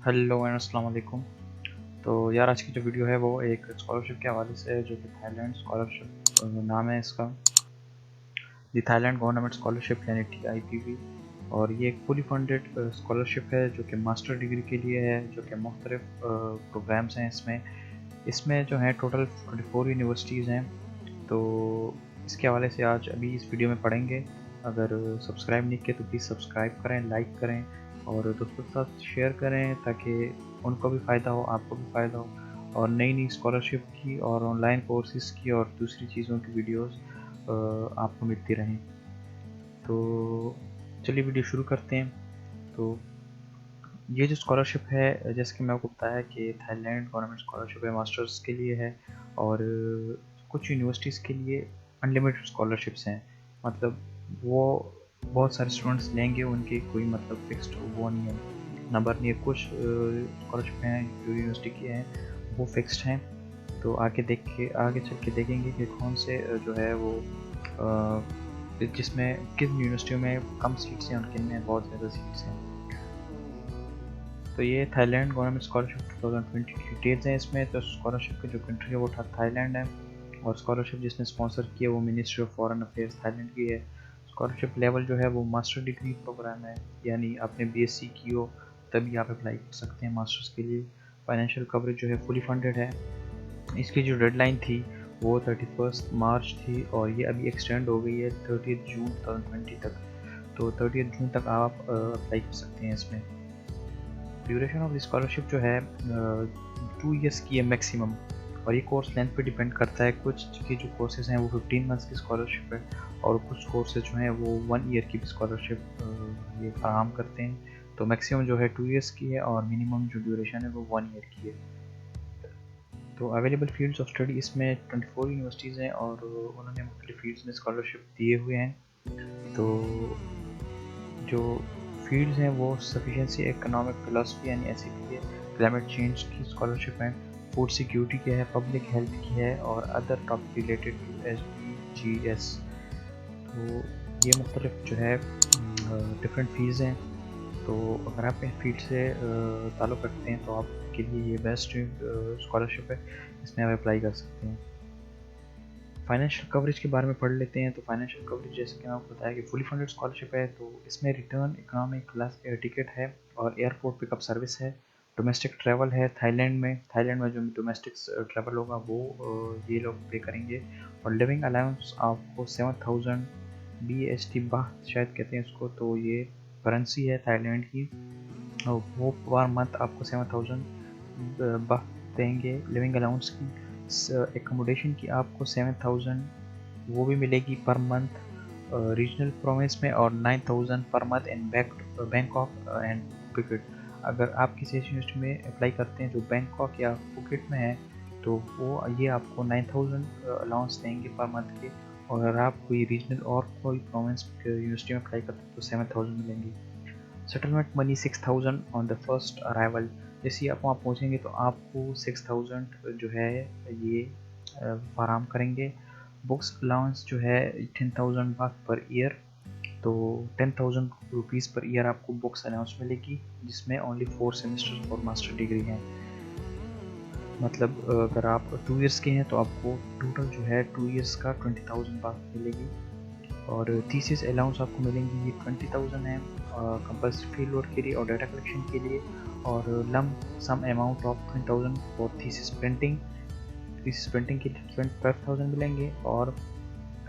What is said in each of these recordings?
Hello and अस्सलाम वालेकुम। तो यार आज की जो वीडियो है वो एक स्कॉलरशिप के हवाले से है जो कि थाईलैंड स्कॉलरशिप नाम है इसका, दी थाईलैंड गवर्नमेंट स्कॉलरशिप यानी TIPV। और ये एक फुली फंडेड स्कॉलरशिप है जो कि मास्टर डिग्री के लिए है, जो कि मुख्तलिफ प्रोग्राम्स हैं इसमें। इसमें जो है टोटल 24 यूनिवर्सिटीज़ हैं। तो इसके हवाले से आज अभी इस वीडियो में पढ़ेंगे। अगर सब्सक्राइब नहीं किया तो प्लीज़ सब्सक्राइब करें, लाइक करें और दोस्तों के साथ शेयर करें ताकि उनको भी फ़ायदा हो, आपको भी फ़ायदा हो। और नई नई स्कॉलरशिप की और ऑनलाइन कोर्सेज़ की और दूसरी चीज़ों की वीडियोस आपको मिलती रहें। तो चलिए वीडियो शुरू करते हैं। तो ये जो स्कॉलरशिप है, जैसे कि मैं आपको बताया कि थाईलैंड गवर्नमेंट स्कॉलरशिप है, मास्टर्स के लिए है। और कुछ यूनिवर्सिटीज़ के लिए अनलिमिटेड स्कॉलरशिप्स हैं। मतलब वो बहुत सारे स्टूडेंट्स लेंगे, उनकी कोई मतलब फिक्स्ड वो नहीं है, नंबर नहीं है। कुछ स्कॉलरशिप हैं जो यूनिवर्सिटी की हैं वो फिक्स्ड हैं। तो आगे चल के देखेंगे कि कौन से जो है वो जिसमें किन यूनिवर्सिटियों में कम सीट्स हैं और किन में बहुत ज़्यादा सीट्स हैं। तो ये थाईलैंड गवर्नमेंट स्कॉलरशिप 2020 की डिटेल्स हैं इसमें। तो स्कॉलरशिप की जो कंट्री है वो थाईलैंड है और स्कॉलरशिप जिसने स्पॉन्सर की है वो ministry of foreign affairs Thailand की है। स्कॉलरशिप लेवल जो है वो मास्टर डिग्री प्रोग्राम है, यानी आपने BSc की हो तभी आप अप्लाई कर सकते हैं मास्टर्स के लिए। फाइनेंशियल कवरेज जो है फुली फंडेड है। इसकी जो डेडलाइन थी वो 31 मार्च थी और ये अभी एक्सटेंड हो गई है 30 जून 2020 तक। तो 30 जून तक आप अप्लाई कर सकते हैं इसमें। ड्यूरेशन ऑफ स्कॉलरशिप जो है 2 ईयर्स की है मैक्सिमम। और ये कोर्स लेंथ पे डिपेंड करता है। कुछ के जो कोर्सेज हैं वो 15 मंथ्स की स्कॉलरशिप है और कुछ कोर्सेज जो हैं वो 1 ईयर की भी स्कॉलरशिप ये फराहम करते हैं। तो मैक्सिमम जो है 2 ईयर्स की है और मिनिमम जो ड्यूरेशन है वो 1 ईयर की है। तो अवेलेबल फील्ड्स ऑफ स्टडी इसमें 24 यूनिवर्सिटीज़ हैं और उन्होंने मुख्तलिफ फील्ड्स में स्कॉलरशिप दिए हुए हैं। तो जो फील्ड्स हैं वो सफिशेंसी इकोनॉमिक फिलोसफी यानी SEP है, क्लाइमेट चेंज की स्कॉलरशिप है, फूड सिक्योरिटी की है, पब्लिक हेल्थ की है और other topic related to SDGs। तो ये मुख्तलिफ जो है डिफरेंट फील्ड्स हैं। तो अगर आप इन फील्ड से ताल्लुक़ रखते हैं तो आपके लिए ये बेस्ट स्कॉलरशिप है, इसमें आप अप्लाई कर सकते हैं। फाइनेंशियल कवरेज के बारे में पढ़ लेते हैं। तो फाइनेंशियल कवरेज जैसे कि मैंने आपको बताया कि फुली फंडेड स्कॉलरशिप है। तो इसमें return economic class air ticket है और एयरपोर्ट पिकअप सर्विस है। डोमेस्टिक ट्रैवल है थाईलैंड में जो डोमेस्टिक ट्रैवल होगा वो ये लोग पे करेंगे। और लिविंग अलाउंस आपको 7000 BST बाह शायद कहते हैं उसको, तो ये करेंसी है थाईलैंड की। और वो पर मंथ आपको 7000 बाह देंगे लिविंग अलाउंस की। एकोमोडेशन की आपको 7000 वो भी मिलेगी पर मंथ रीजनल प्रोविंस में, और 9000 per month in Bangkok and Phuket. अगर आप किसी यूनिवर्सिटी में अप्लाई करते हैं जो बैंकॉक या फुकेट में है तो वो ये आपको 9000 अलाउंस देंगे पर मंथ के। और अगर आप कोई रीजनल और कोई प्रोविंस यूनिवर्सिटी में अप्लाई करते हैं तो 7000 मिलेंगी। Settlement money 6000 on the first arrival. जैसे ही आप वहाँ पहुँचेंगे तो आपको 6000 जो है ये फराहम करेंगे। बुक्स अलाउंस जो है 10,000 बात पर ईयर। तो 10,000 रुपीज़ पर ईयर आपको बुक्स अलाउंस मिलेगी, जिसमें ओनली 4 सेमेस्टर और मास्टर डिग्री हैं। मतलब अगर आप 2 ईयर्स के हैं तो आपको टोटल जो है 2 ईयर्स का 20,000 बात मिलेगी। और थीसिस अलाउंस आपको मिलेंगी, ये 20,000 है कंपल्सरी फील्ड वर्क के लिए और डाटा कलेक्शन के लिए। और lump sum amount of 20,000 for thesis printing के लिए 25,000 मिलेंगे। और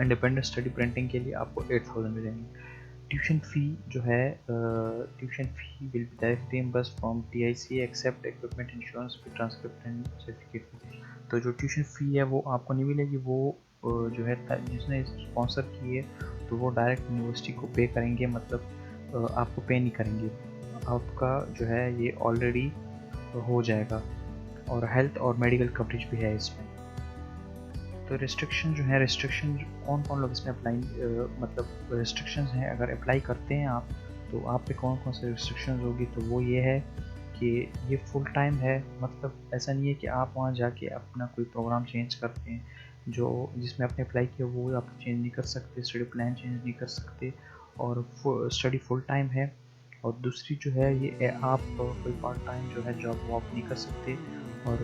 इंडिपेंडेंट स्टडी प्रिंटिंग के लिए आपको 8,000 मिलेंगे। ट्यूशन फ़ी जो है tuition fee will be directly reimbursed from TIC except equipment insurance fee transcript and certificate fee. तो जो ट्यूशन फ़ी है वो आपको नहीं मिलेगी, वो जो है जिसने स्पॉन्सर की है तो वो डायरेक्ट यूनिवर्सिटी को पे करेंगे। मतलब आपको पे नहीं करेंगे, आपका जो है ये ऑलरेडी हो जाएगा। और हेल्थ और मेडिकल कवरेज भी है इसमें। तो रिस्ट्रिक्शन कौन कौन लोग इसमें अप्लाई मतलब रिस्ट्रिक्शंस हैं अगर अप्लाई करते हैं आप तो आप पे कौन कौन से रिस्ट्रिक्शंस होगी। तो वो ये है कि ये फुल टाइम है। मतलब ऐसा नहीं है कि आप वहाँ जाके अपना कोई प्रोग्राम चेंज करते हैं, जो जिसमें आपने अप्लाई किया वो आप चेंज नहीं कर सकते, स्टडी प्लान चेंज नहीं कर सकते। और स्टडी फुल टाइम है और दूसरी जो है ये आप कोई पार्ट टाइम जो है जॉब वो आप नहीं कर सकते, और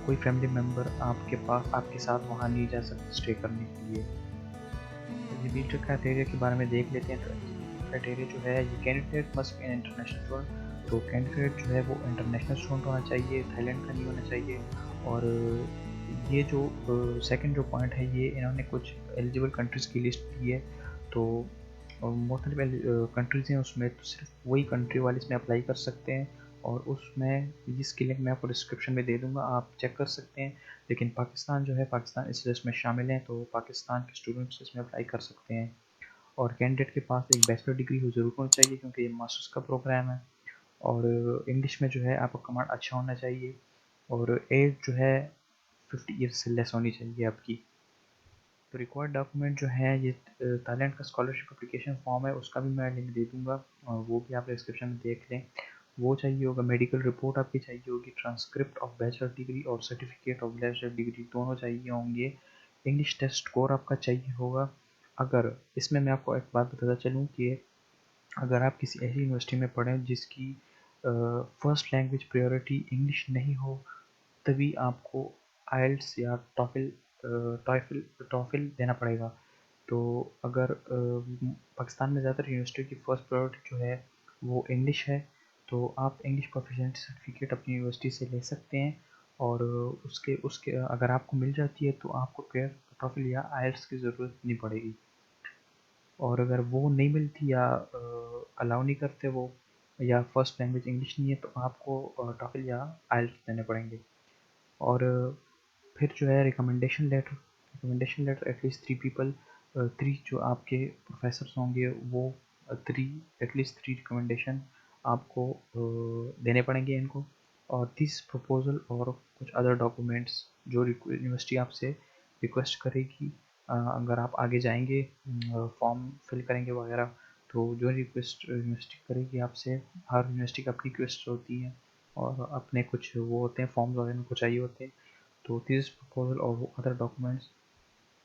कोई फैमिली मेम्बर आपके पास आपके साथ वहाँ नहीं जा सकते स्टे करने के लिए। एलिजिबिलिटी क्राइटेरिया के बारे में देख लेते हैं। तो एलिजिबिलिटी क्राइटेरिया जो है ये candidate must be an international student. तो कैंडिडेट जो है वो इंटरनेशनल स्टूडेंट होना चाहिए, थाईलैंड का नहीं होना चाहिए। और ये जो सेकंड जो पॉइंट है ये इन्होंने कुछ एलिजिबल कंट्रीज़ की लिस्ट दी है। तो मुख्तलिफ कंट्रीज़ हैं उसमें, तो सिर्फ वही कंट्री वाले इसमें अप्लाई कर सकते हैं। और उसमें इसकी लिंक मैं आपको डिस्क्रिप्शन में दे दूँगा, आप चेक कर सकते हैं। लेकिन पाकिस्तान जो है, पाकिस्तान इस लिस्ट में शामिल है, तो पाकिस्तान के स्टूडेंट्स इसमें अप्लाई कर सकते हैं। और कैंडिडेट के पास एक बैचलर डिग्री हो ज़रूर होनी चाहिए, क्योंकि ये मास्टर्स का प्रोग्राम है। और इंग्लिश में जो है आपका कमांड अच्छा होना चाहिए, और एज जो है 50 ईयर्स से लेस होनी चाहिए आपकी। तो रिक्वायर्ड डॉक्यूमेंट जो है ये थाईलैंड का स्कॉलरशिप एप्लीकेशन फॉर्म है, उसका भी मैं लिंक दे दूँगा, और वो भी आप डिस्क्रिप्शन में देख लें। वो चाहिए होगा, मेडिकल रिपोर्ट आपकी चाहिए होगी, ट्रांसक्रिप्ट ऑफ बैचलर डिग्री और सर्टिफिकेट ऑफ बैचलर डिग्री दोनों चाहिए होंगे। इंग्लिश टेस्ट स्कोर आपका चाहिए होगा। अगर इसमें मैं आपको एक बात बताता चलूँ कि अगर आप किसी ऐसी यूनिवर्सिटी में पढ़ें जिसकी फर्स्ट लैंग्वेज प्रायोरिटी इंग्लिश नहीं हो, तभी आपको आइल्स या टॉफिल देना पड़ेगा। तो अगर पाकिस्तान में ज़्यादातर यूनिवर्सिटी की फ़र्स्ट प्रायोरिटी जो है वो इंग्लिश है, तो आप इंग्लिश प्रोफिशिएंसी सर्टिफिकेट अपनी यूनिवर्सिटी से ले सकते हैं। और उसके उसके अगर आपको मिल जाती है तो आपको फिर टॉफिल या आइल्स की ज़रूरत नहीं पड़ेगी। और अगर वो नहीं मिलती या अलाउ नहीं करते वो, या फर्स्ट लैंग्वेज इंग्लिश नहीं है, तो आपको टॉफिल या आइल्स देने पड़ेंगे। और फिर जो है रिकमेंडेशन लेटर एटलीस्ट 3 पीपल, 3 जो आपके प्रोफेसर्स होंगे वो 3 एटलीस्ट 3 रिकमेंडेशन आपको देने पड़ेंगे इनको। और दिस प्रपोजल और कुछ अदर डॉक्यूमेंट्स जो यूनिवर्सिटी आपसे रिक्वेस्ट करेगी, अगर आप आगे जाएंगे फॉर्म फिल करेंगे वगैरह, तो जो रिक्वेस्ट यूनिवर्सिटी करेगी आपसे, हर यूनिवर्सिटी की अपनी रिक्वेस्ट होती है और अपने कुछ वो होते हैं फॉर्म्स वगैरह उनको चाहिए होते हैं। तो दिस प्रपोजल और वो अदर डॉक्यूमेंट्स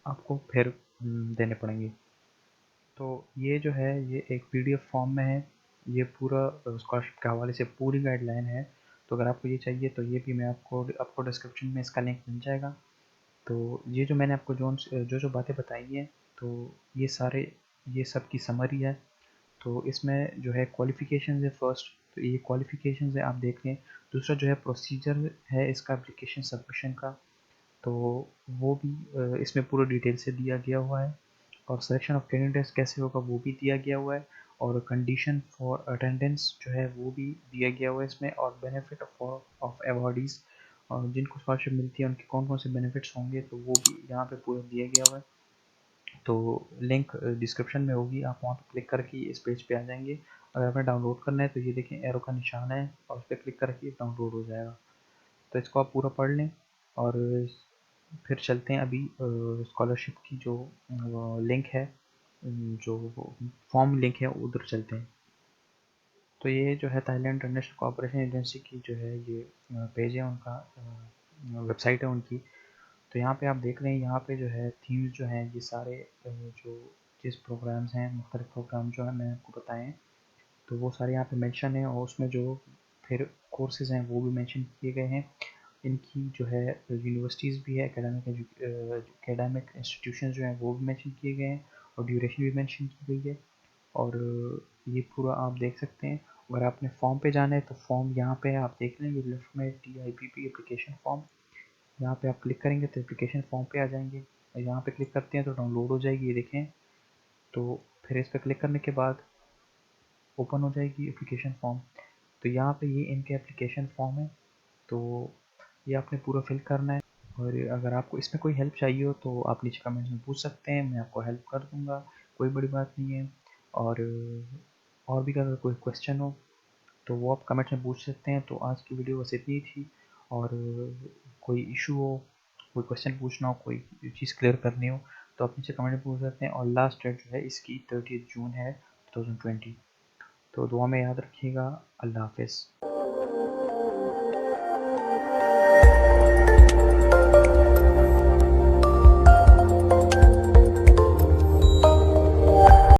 आपको फिर देने पड़ेंगे। तो ये जो है ये एक पीडीएफ फॉर्म में है, ये पूरा स्कॉलरशिप के हवाले से पूरी गाइडलाइन है। तो अगर आपको ये चाहिए तो ये भी मैं आपको डिस्क्रिप्शन में इसका लिंक मिल जाएगा। तो ये जो मैंने आपको जो बातें बताई हैं, तो ये सारे ये सब की समरी है। तो इसमें जो है क्वालिफ़िकेशन है फर्स्ट, तो ये क्वालिफ़िकेशन है आप देख लें। दूसरा जो है प्रोसीजर है इसका एप्लीकेशन सबमिशन का, तो वो भी इसमें पूरा डिटेल से दिया गया हुआ है। और सिलेक्शन ऑफ कैंडिडेट्स कैसे होगा वो भी दिया गया हुआ है। और कंडीशन फॉर अटेंडेंस जो है वो भी दिया गया हुआ है इसमें। और बेनिफिट ऑफ अवॉर्डीज़, और जिनको स्कॉलरशिप मिलती है उनके कौन कौन से बेनिफिट्स होंगे, तो वो भी यहाँ पे पूरा दिया गया हुआ है। तो लिंक डिस्क्रिप्शन में होगी, आप वहाँ पर क्लिक करके इस पेज पे आ जाएंगे। अगर आपने डाउनलोड करना है तो ये देखें एरो का निशान है, और उस पर क्लिक करके डाउनलोड हो जाएगा। तो इसको आप पूरा पढ़ लें। और फिर चलते हैं अभी स्कॉलरशिप की जो लिंक है, जो फॉर्म लिंक है उधर चलते हैं। तो ये जो है थाईलैंड इंटरनेशनल कोऑपरेशन एजेंसी की जो है ये पेज है उनका, वेबसाइट है उनकी। तो यहाँ पे आप देख रहे हैं, यहाँ पे जो है थीम्स जो हैं ये सारे जो जिस प्रोग्राम्स हैं, मुख्तलिफ प्रोग्राम जो है मैंने आपको बताए हैं, तो वो सारे यहाँ पे मेंशन है। और उसमें जो फिर कोर्सेज हैं वो भी मेंशन किए गए हैं। इनकी जो है यूनिवर्सिटीज़ भी है, एकेडमिक इंस्टीट्यूशन जो हैं वो भी मेंशन किए गए हैं, और ड्यूरेशन भी मेंशन की गई है। और ये पूरा आप देख सकते हैं। अगर आपने फॉर्म पे जाना है तो फॉर्म यहाँ पे है, आप देख लेंगे लेफ्ट में TIPP एप्लीकेशन फॉर्म, यहाँ पे आप क्लिक करेंगे तो एप्लीकेशन फॉर्म पे आ जाएंगे। और यहाँ पे क्लिक करते हैं तो डाउनलोड हो जाएगी, ये देखें। तो फिर इस पर क्लिक करने के बाद ओपन हो जाएगी एप्लीकेशन फॉर्म। तो यहाँ पे ये इनके एप्लीकेशन फॉर्म है, तो ये आपने पूरा फिल करना है। और अगर आपको इसमें कोई हेल्प चाहिए हो तो आप नीचे कमेंट्स में पूछ सकते हैं, मैं आपको हेल्प कर दूँगा, कोई बड़ी बात नहीं है। और भी अगर कोई क्वेश्चन हो तो वो आप कमेंट्स में पूछ सकते हैं। तो आज की वीडियो बस इतनी थी। और कोई इशू हो, कोई क्वेश्चन पूछना हो, कोई चीज़ क्लियर करनी हो, तो आप नीचे कमेंट में पूछ सकते हैं। और लास्ट डेट जो है इसकी 30 जून है 2020। तो दुआ में याद रखिएगा। अल्लाह हाफिज़।